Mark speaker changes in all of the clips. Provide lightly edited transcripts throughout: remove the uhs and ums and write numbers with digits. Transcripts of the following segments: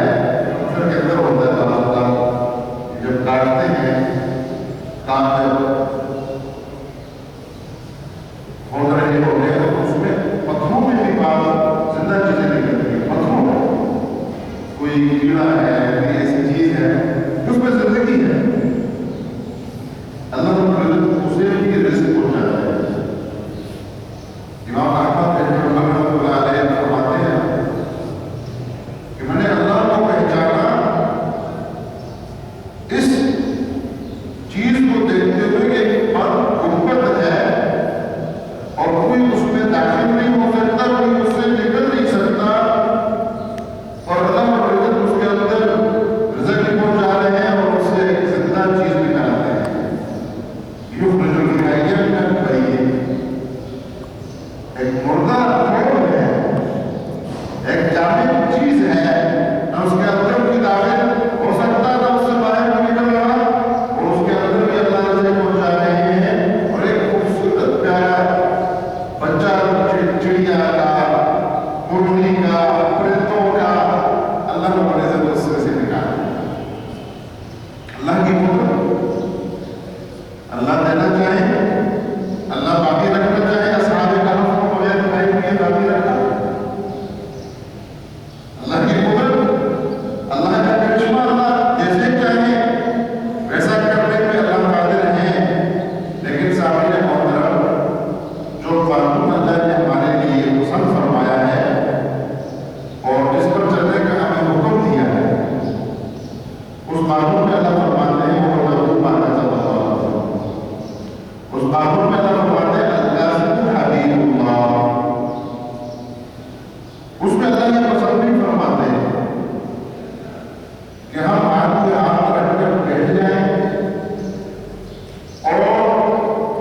Speaker 1: ہے پتھر کے اندر ہوتا ہے تازہ، جب کاٹتے ہیں کام جب ہو رہے ہوتے ہیں تو اس میں پتھروں میں بھی بعض زندہ چیزیں نکلتی ہیں. پتھروں میں کوئی کیڑا ہے، کوئی ایسی چیز ہے اس میں زندگی ہے. اللہ تعالیٰ اسے بھی رزق پہنچاتا ہے. امام احمد بن حنبل رحمۃ اللہ علیہ فرماتے ہیں کہ میں نے اللہ کو پہچانا اس چیز کو دیکھتے ہوئے کہ ایک پر گنبد ہے اور کوئی اس میں داخل نہیں ہو سکتا، کوئی اس سے نکل نہیں سکتا، اور اللہ اس کے اندر رزق پہنچا رہے ہیں اور اس سے ایک زندہ چیز نکالتے ہیں. ایک مردہ کون ہے، ایک جامد چیز ہے، نہ اس کے اندر کوئی داخل ہو سکتا نہ اس سے باہر نکل رہا، اور اس کے اندر بھی اللہ رزق پہنچا رہے ہیں. اور ایک خوبصورت پیارا بچہ چڑیا کا، مرغی کا، پرندوں کا اللہ نے بڑے سے دوسرے سے نکالا. اللہ کی قدرت، اللہ دینا چاہے، اللہ باقی رکھنا چاہے. اصحاب کہف کو بغیر کھائے پیے باقی رکھا. اللہ کی قدرت، اللہ کا کرشمہ، اللہ جیسے چاہے ویسا کرنے پہ اللہ قادر ہیں. لیکن سامعین محترم، جو قانون اللہ نے ہمارے لیے مسلم فرمایا ہے اور جس پر چلنے کا ہمیں حکم دیا ہے، اس قانون میں اللہ فرماتے ہیں وہ لہو ما كتب اللہ. اس قانون میں اللہ فرماتے ہیں القاسم حبیب اللہ. اس میں اللہ یہ پسند نہیں فرماتے ہیں کہ ہم ہاتھ پہ ہاتھ رکھ کر بیٹھ جائیں اور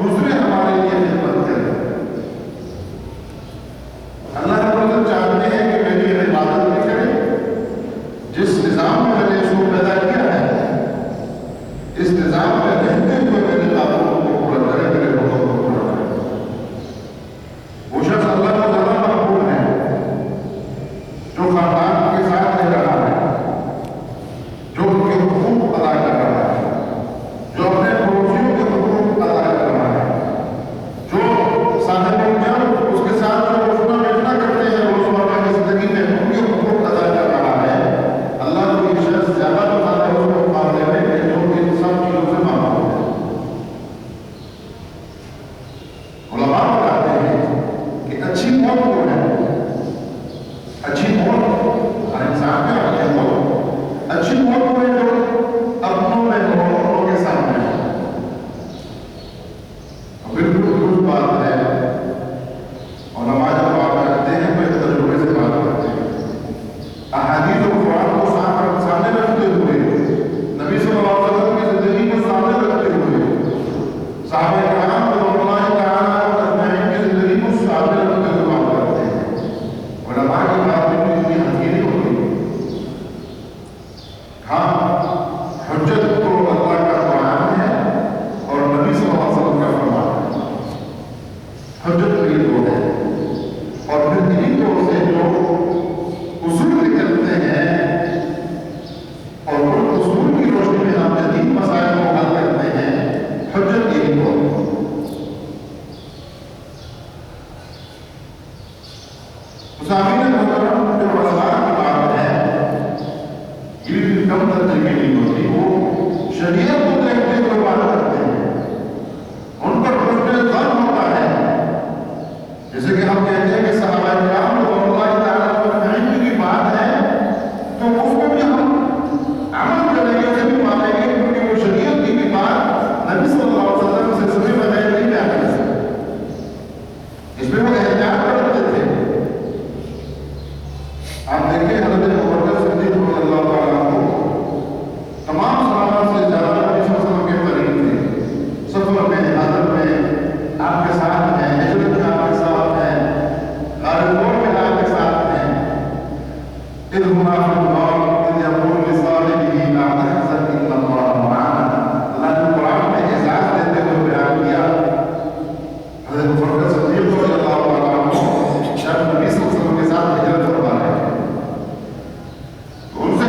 Speaker 1: دوسرے ہمارے لیے خدمت کریں. اللہ تعالیٰ چاہتے ہیں کہ میری عبادت بھی کریں. جس نظام میں میں نے اس کو پیدا کیا ہے، اس نظام میں رہتے ہوئے میرے قانون کو پورا کرے، میرے حکم کو پورا کرے. وہ شخص اللہ کا زیادہ مقبول ہے جو خاندان کے ساتھ رہ رہا ہے، جو ان کے حقوق ادا کر رہا ہے، جو اپنے پڑوسیوں کے حقوق ادا کر رہا ہے، جو صاحب الجم اس کے ساتھ جو اٹھنا بیٹھنا کرتے ہیں روزمرہ کی زندگی میں ان کے حقوق ادا کر رہا ہے. اللہ کو یہ شخص زیادہ پسند ہے اس کے مقابلے میں کہ جو ان سب چیزوں سے معمول ہے. علماء بتاتے ہیں کہ اچھی موت وہ ہے، اچھی موت ہر انسان کا اچھی موت، اچھی موت وہ ہے جو اپنوں میں ہو، اپنوں کے سامنے ہو. بالکل درست بات ہے. اور نماز جب بات کرتے ہیں تو ایک تجربے سے بات کرتے ہیں. احادیث و قرآن کو سامنے رکھتے ہوئے، نبی صلی اللہ علیہ وسلم کی زندگی کو سامنے رکھتے ہوئے، صحابہ کرام رضوان اللہ تعالیٰ اجمعین کی زندگی کو سامنے رکھتے ہوئے بات کرتے ہیں. علماء کی بات میں اتنی حقیقی ہوتی. ہاں، حجت تو اللہ کا قرآن ہے اور نبی صلی اللہ علیہ وسلم کا فرمان ہے. حجت یہ دو ہے، اور پھر انہیں دو سے جو اصول نکلتے ہیں اور ان اصول کی روشنی میں ہم جدید مسائل کو حل کرتے ہیں، حجت یہی دو ہے. مسامعین محترم، جو علماء کی بات ہے یہ بھی کم درجے کی نہیں ہوتی. وہ شریعت کو دیکھتے ہوئے بات کرتے ہیں، ان پر حسن ظن ہوتا ہے. جیسے کہ ہم کہتے ہیں کہ صحابہ کرام رضوان اللہ تعالیٰ عنہم کی بات ہے تو اس کو بھی ہم عمل کریں گے، اسے بھی مانیں گے، کیونکہ وہ شریعت کی بھی بات نبی صلی اللہ علیہ وسلم سے سنے بغیر نہیں بیان کر سکتے. اس میں وہ احتیاط برتتے تھے. آپ دیکھیں حضرت ابوبکر صدیق رضی اللہ تعالیٰ عنہ تمام صحابہ سے زیادہ نبی صلی اللہ علیہ وسلم کے قریب تھے. سفر میں، حاضر میں آپ کے ساتھ ہیں، ہجرت میں آپ کے ساتھ ہیں، غار غور میں آپ کے ساتھ ہیں. اذ هما في الغار اذ يقول لصاحبه لا تحزن ان الله معنا. اللہ نے قرآن میں اعزاز دیتے ہوئے بیان کیا. حضرت ابوبکر صدیق رضی اللہ تعالیٰ عنہ شاید نبی صلی اللہ علیہ وسلم کے ساتھ ہجرت فرما رہے ہیں. تو ان سے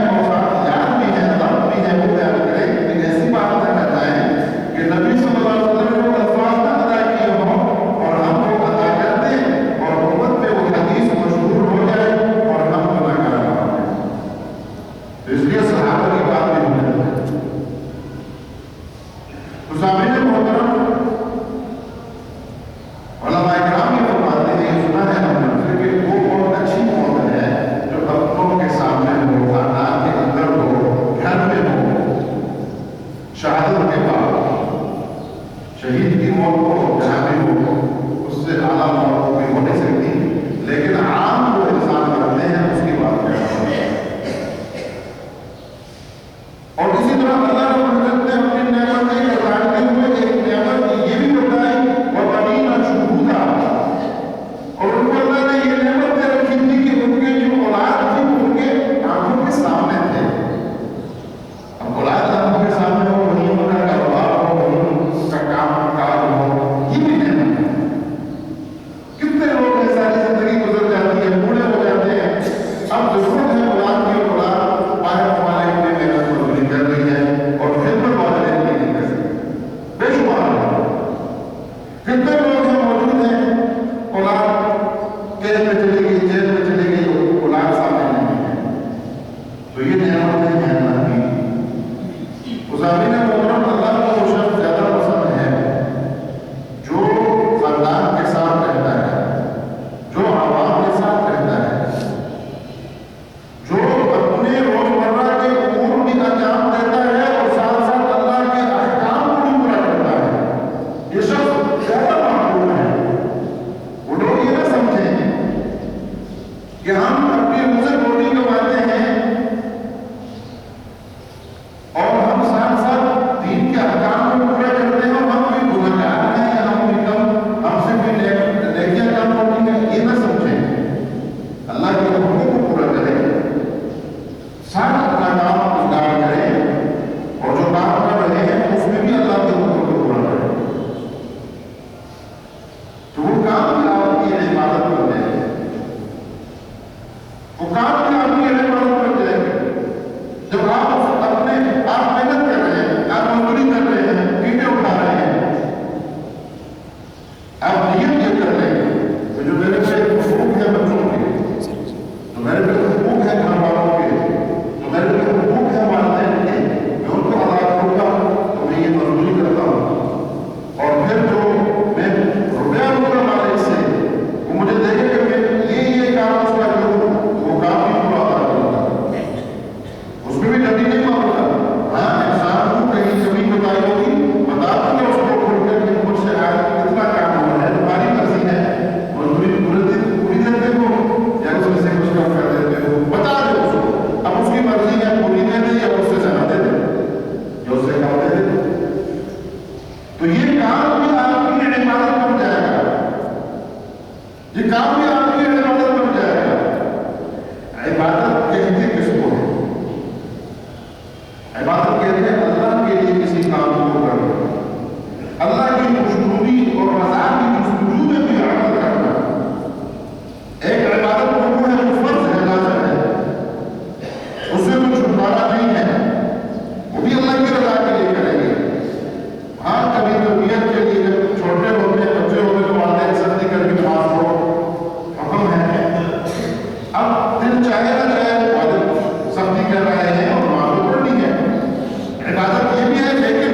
Speaker 1: ہیں اور ساتھ یاد بھی ہیں، ضبط بھی ہے، وہ بیان کریں کہ ایسی بات نہ کر جائیں کہ نبی صلی اللہ علیہ وسلم نے وہ الفاظ نہ ادا کیے ہوں اور ہم وہ ادا کر دیں اور امت میں وہ حدیث مشہور ہو جائے اور ہم گناہ گار نہ ہو جائیں۔ تو اس لیے صحابہ کی بات بھی ہونے لگی۔ تو سامعین محترم، علماء کرام یہ فرماتے ہیں، یہ سنا ہے ہم نے کہ وہ بہت اچھی موت ہے جو اپنوں کے سامنے ہو، خاندان کے اندر ہو، گھر میں ہو، شہادت کے بعد شہید کی موت کو جہاں بھی ہو اس سے اعلیٰ موت بھی ہو نہیں سکتی، لیکن عام جو انسان کرتے ہیں اس کی بات کرتے ہیں۔ اور اسی طرح اللہ رب العزت نے اپنی نعمتیں بتاتے ہوئے ایک نعمت یہ بھی بتائی وَبَنِينَ شُهُودًا، اور ان کو اللہ نے یہ نعمت دے رکھی تھی کہ ان کے جو اولاد تھی ان کے آنکھوں کے سامنے تھے۔ اب اولاد آنکھوں کے سامنے ہو، وہیں ان کا کاروبار ہو، وہیں ان کا کام کار ہو، یہ بھی نعمت ہے۔ کتنے لوگ ہیں ساری زندگی گزر جاتی ہے، بوڑھے ہو جاتے ہیں، اب ضرورت ہے اولاد کی، اولاد باہر ہمارے میں محنت مزدوری کر رہی ہے اور خدمت والدین کی نہیں کر سکتی، بے شمار ہے۔ کتنے لوگ ہیں موجود ہیں اولاد قید میں چلی گئی، جیل میں چلی گئی، اولاد سامنے نہیں ہے۔ تو یہ نعمت ہے اللہ کی۔ مزامین محترم، اللہ کو وہ شخص زیادہ پسند ہے جو خاندان کے ساتھ رہتا ہے، جو عوام کے ساتھ رہتا ہے، جو اپنے روزمرہ کے امور بھی انجام دیتا ہے اور ساتھ ساتھ اللہ کے احکام کو بھی پورا کرتا ہے۔ یہ شخص زیادہ معقول ہے۔ وہ لوگ یہ نہ سمجھیں کہ ہم اپنی منہ سے روٹی کماتے ہیں اور ہم ساتھ ساتھ دین کے احکام کو پورا کرتے ہیں اور ہم کوئی گنہگار ہیں یا ہم کوئی کم، ہم سے کوئی نیکیاں کم ہوتی ہیں، یہ نہ سمجھیں۔ اللہ کے حکموں کو پورا کریں، ساتھ اپنا کام گزار کریں اور جو کام کر رہے ہیں اس میں بھی اللہ کے حکم کو پورا کریں، تو وہ کام بھی آپ کی عبادت بن جائے گا، وہ کام بھی آپ کی عبادت بن جائے گا۔ جب آپ محنت کر رہے ہیں، آپ مزدوری کر رہے ہیں، اینٹیں اٹھا رہے ہیں، آپ نیت یہ کر رہے ہیں کہ جو میرے پہ حقوق ہے بچوں کے، جو میرے پہ حقوق ہے گھر والوں کے، جو میرے پہ حقوق ہے والدین کے، میں ان کو ادا کروں گا تو میں یہ مزدوری کرتا ہوں، اور پھر جو میں روپیہ لوں گا مالک سے وہ مجھے دیکھے کہ میں یہ کام اس کا کروں، وہ کام بھی پورا ادا کروں گا، اس میں بھی ڈنڈی نہیں ماروں گا۔ ہاں انسان کو کہیں کمی بتائی ہوگی، بتا دوں گا اس کو کھول کر کے مجھ سے آج کتنا کام ہوا ہے، تمہاری مرضی ہے، مزدوری پورے دن پوری دیتے ہو یا اس میں سے کچھ کم کر دیتے ہو، بتا دو اس کو، اب اس کی مرضی ہے پوری دے دے یا اس سے زیادہ دے دے یا اس سے کم دے دے۔ تو یہ کام بھی آپ کی عبادت بن جائے گا، یہ کام بھی آپ کی عبادت بن جائے گا۔ عبادت کہتے کس کو ہے؟ عبادت کہتے ہیں اللہ کے لیے کسی کام کو کرنا، اللہ کی خوشنودی اور رضا کی جستجو میں بھی عمل کرنا۔ ایک عبادت کو ہے، وہ فرض ہے، لازم ہے، اس سے کچھ چھٹکارا نہیں ہے، وہ بھی اللہ کی رضا کے لیے کریں گے۔ ہاں کبھی تربیت کے لیے جب چھوٹے ہوتے ہیں، بچے ہوتے ہیں تو والدین سختی کر کے نماز پڑھو، حکم ہے۔ اب دل چاہے نہ چاہے والد سختی کر رہے ہیں اور نماز تو پڑھنی ہے، عبادت یہ بھی ہے، لیکن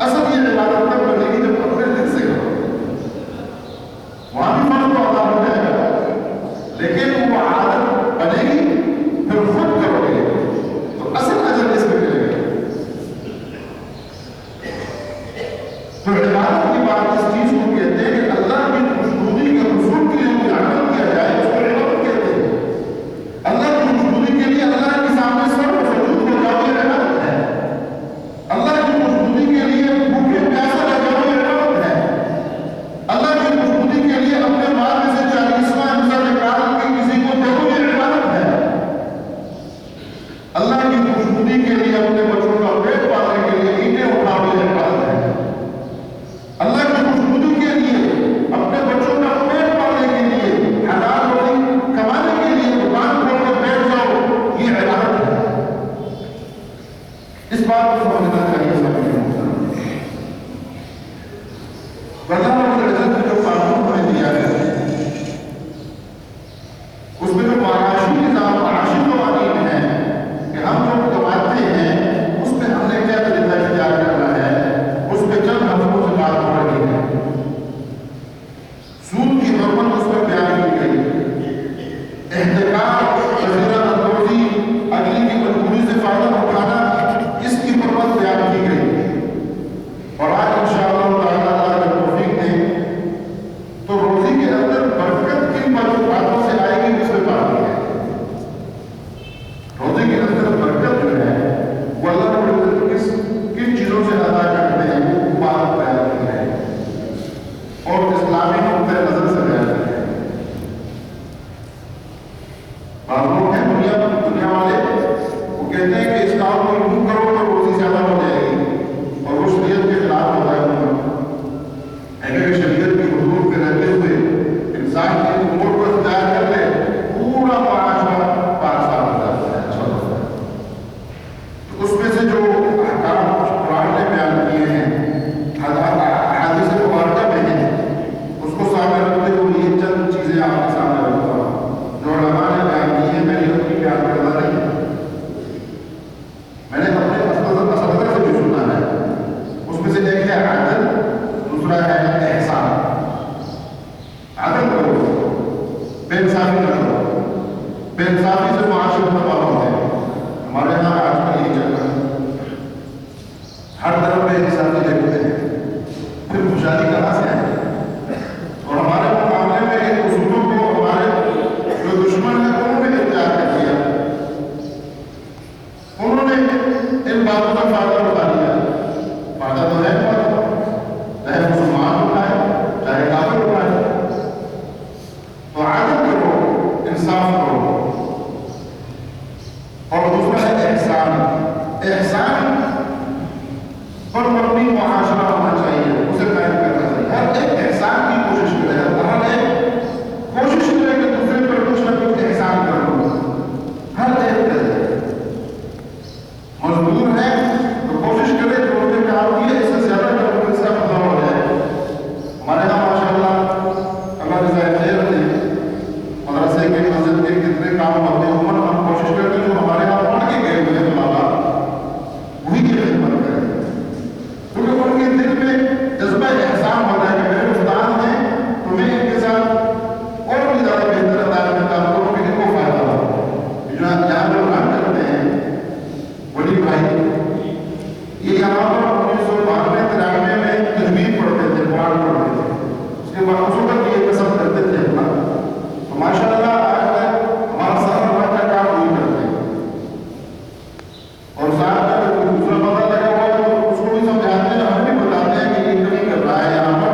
Speaker 1: اصل یہ عبادت تب بنے گی جب اپنے دل سے کرو، وہاں بھی فرض تو ادا ہو جائے گا، لیکن وہ عادت بنے گی، پھر خود کرو گے تو اصل اجر اس میں ملے گا۔ تو عبادت کی بات اس چیز کو کہتے ہیں کہ اللہ کی خوشنودی کے حصول کے لیے کوئی عمل کیا جائے اس کو عبادت کہتے ہیں۔ اللہ کی خوشنودی کے لیے اللہ کے سامنے سر سجود ہو جاؤ، یہ عبادت ہے۔ اللہ کی خوشنودی کے لیے بھوکے پیاسے رہ جاؤ، یہ عبادت ہے۔ اللہ کی خوشنودی کے لیے اپنے مال میں سے 40واں حصہ نکال کے کسی کو دے دو، یہ عبادت ہے۔ اللہ کی خوشنودی کے لیے اپنے بچوں کا پیٹ پالنے کے لیے اینٹیں اٹھاؤ، یہ عبادت ہے۔ اللہ کی خوشنودی کے لیے اپنے بچوں کا پیٹ پالنے کے لیے، حلال روزی کمانے کے لیے دکان کھول کے بیٹھ جاؤ، یہ عبادت ہے۔ بات کو سمجھنا چاہیے سب کے اللہ رب العزت نے جو قانون ہمیں دیا ہے اس میں جو معاشی نظام معاشی قوانین ہیں کہ ہم جو کماتے ہیں اس میں ہم نے کیا طریقہ اختیار کرنا ہے، اس پہ چند ہفتوں سے بات ہو رہی ہے۔ سود کی حرمت اس میں بیان کی گئی، احتکار، جزیرہ اندوزی، اگلی کی مجبوری سے فائدہ اٹھانا، اس کی حرمت بیان کی گئی۔ اور آج انشاءاللہ تعالیٰ اگر توفیق دے تو روزی کے اندر برکت کن باتوں سے آئے گی اس میں بات ہے۔ روزے کے اندر برکت جو ہے وہ اللہ رب العزت کن چیزوں سے ادا کرتے ہیں وہ بات بیان کی ہے اور اسلامی نقطۂ نظر سے بیان کی ہے۔ بعض لوگ ہیں دنیا والے وہ کہتے ہیں کہ اس کام کو یوں کرو تو روزی زیادہ ہو جائے گی اور وہ شریعت کے خلاف ہوتا ہے۔ اگر شریعت کی حدود میں رہتے ہوئے انسان کی امور کو اختیار کر لے پورا معاشرہ پاکستان ہو جاتا ہے، اچھا ہوتا ہے۔ تو اس میں سے جو احکام قرآن نے بیان کیے ہیں، احادیث مبارکہ میں ہیں، اس کو سامنے رکھتے ہوئے یہ چند چیزیں آپ کے سامنے رکھتا ہوں جو علماء نے بیان کی ہیں۔ میں نے ان کی بیان کرنا نہیں، میں نے اپنے اساتذہ سے بھی سنا ہے۔ اس میں سے ایک ہے عدل، دوسرا ہے احسان۔ عدل کرو، بے انصافی نہ کرو، بے انصافی سے معاشرہ تباہ ہوتا ہے۔ ہمارے یہاں آج کل یہی چل رہا ہے، ہر طرف بے انصافی دیکھتے ہیں، پھر خوشحالی کہاں سے آئے؟ اور ہمارے مقابلے میں ان اصولوں کو ہمارے جو دشمن ہیں انہوں نے اختیار کر دیا، انہوں نے ان باتوں کا فائدہ اٹھا لیا۔ فائدہ تو ہے چاہے مسلمان اٹھائے چاہے کافر اٹھائے۔ تو عدل کرو، انصاف کرو۔ اور دوسرا ہے احسان۔ احسان پر مبنی معاشرہ ہونا چاہیے، اسے قائم کرنا چاہیے۔ ہر ایک احسان کی کوشش کرے، ہر ایک کوشش کرے کہ دوسرے پر کچھ نہ کچھ احسان کرو۔ ہر ایک کرے، مزدور ہے تو کوشش کرے کہ اس نے کام کیا اس سے زیادہ کرو، اس کا بدلہ ہو جائے۔ ہمارے یہاں ماشاءاللہ اللہ جزائے خیر دے، مدرسے کے مسجد کے کتنے کام ہوتے ہیں، عمر ہم کوشش کرتے ہیں جو ہمارے یہاں پڑھ کے گئے ہوئے طلباء وہی کی خدمت کریں، کیونکہ ان کے دل میں جذبہ احسان ہوتا ہے کہ میرے استاد ہیں تو میں ان کے ساتھ اور بھی زیادہ بہتر انداز میں کام کروں کہ ان کو فائدہ ہو۔ یہاں جو کام کرتے ہیں ولی بھائی، یہ یہاں پر 1992-93 میں تجوید پڑھتے تھے، قرآن پڑھتے تھے، اس کے بعد اس وقت یہ قسم کرتے تھے اپنا، تو ماشاءاللہ آج تک ہمارا سفر بھر کا کام وہی کرتے ہیں۔ اور ساتھ میں اگر کوئی دوسرا پتہ لگا ہوا ہے تو اس کو بھی سمجھاتے ہیں، ہم بھی بتاتے ہیں کہ یہ کمی کر رہا ہے یہاں پر،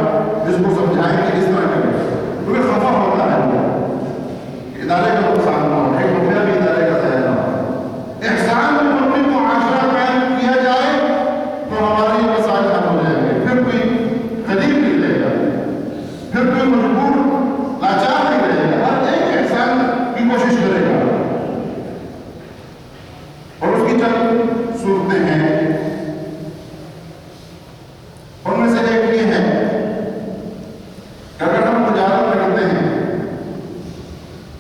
Speaker 1: جس کو سمجھائیں کہ اس طرح کریں، کیونکہ خفا ہوتا ہے ادارے کا نقصان نہ ہو، ایک روپیہ بھی ادارے کا ضائع نہ ہو۔ احسان میں اپنی معاشرہ قائم کیا جائے تو ہمارے یہ مسائل حل ہو جائیں گے، پھر کوئی غریب نہیں رہے گا، پھر کوئی مجبور لاچار نہیں رہے گا، ہر ایک احسان کی کوشش کرے گا۔ اور اس کی چند صورتیں ہیں، ان میں سے ایک یہ ہے کہ اگر ہم تجارت کرتے ہیں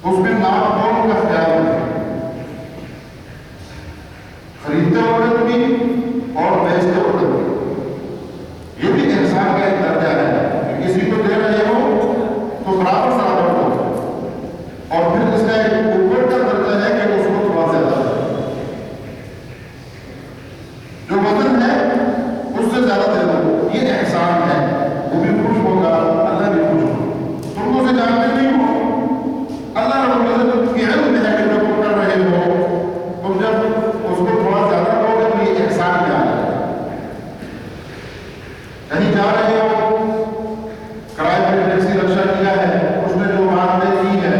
Speaker 1: تو اس میں ناپ تول کا خیال رکھیں، خریدتے وقت بھی اور بیچتے وقت بھی۔ یہ بھی احسان کا ایک درجہ ہے کہ کسی کو دے رہے ہو تو برابر برابر ہو، اور پھر اس کا ایک اوپر کا درجہ ہے کہ اس کو تھوڑا زیادہ جو وزن ہے اس سے زیادہ دے دو، یہ احسان ہے۔ وہ بھی خوش ہوگا، اللہ بھی خوش ہوگا۔ تم تو اسے جانتے نہیں ہو، اللہ رب العزت کی علم ہے کہ تم کر رہے ہو، تم جب اس کو تھوڑا زیادہ دو گے تو یہ احسان کیا ہے۔ کہیں جا رہے ہو، کرائے پہ ٹیکسی رکشہ کیا ہے، اس نے جو بات طے کی ہے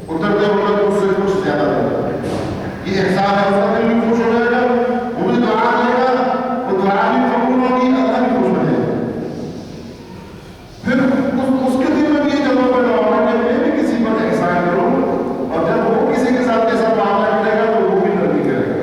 Speaker 1: اترتے وقت اس سے کچھ زیادہ دے، یہ احسان ہے۔ اس کا دل بھی خوش ہو جائے گا، وہ بھی دعا دے گا، وہ دعا بھی قبول ہوگی، اللہ بھی خوش ہو جائے گا۔ پھر اس کے دل میں بھی یہ جذبہ پیدا ہوگا کہ میں بھی کسی پر احسان کروں، اور جب وہ کسی کے ساتھ ایسا معاملہ کرے گا تو وہ بھی نرمی کرے گا۔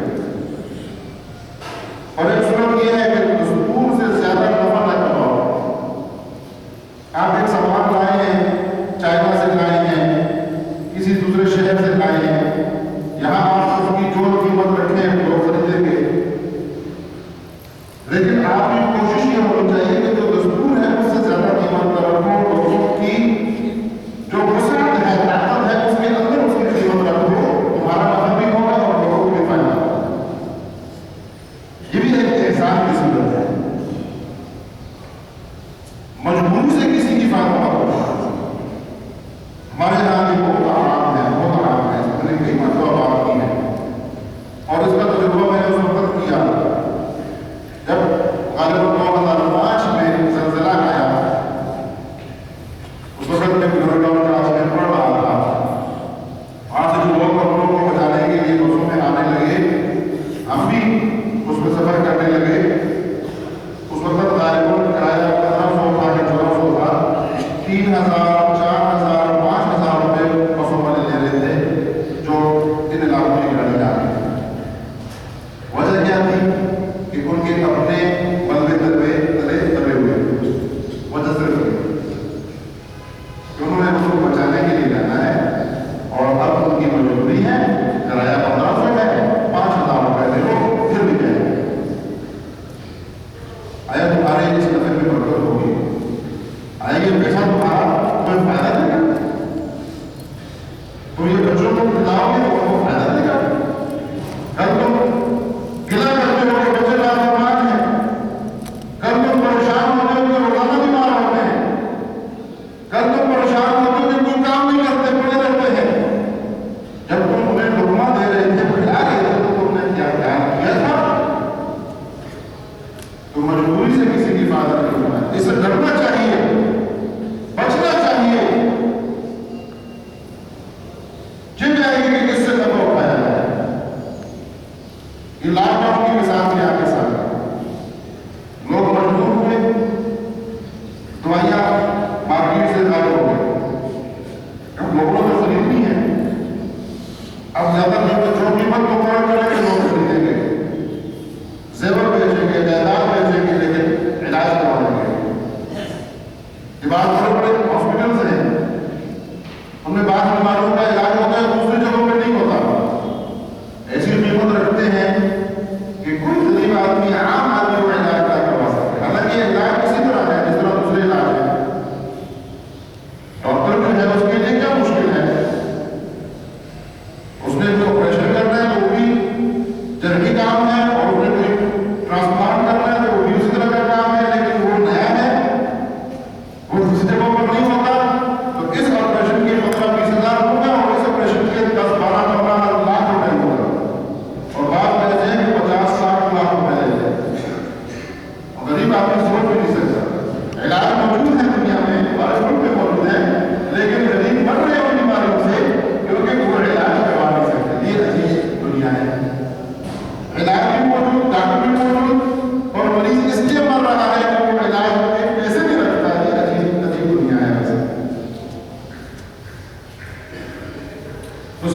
Speaker 1: یہ لاک ڈاؤن کی مثال بھی آپ کے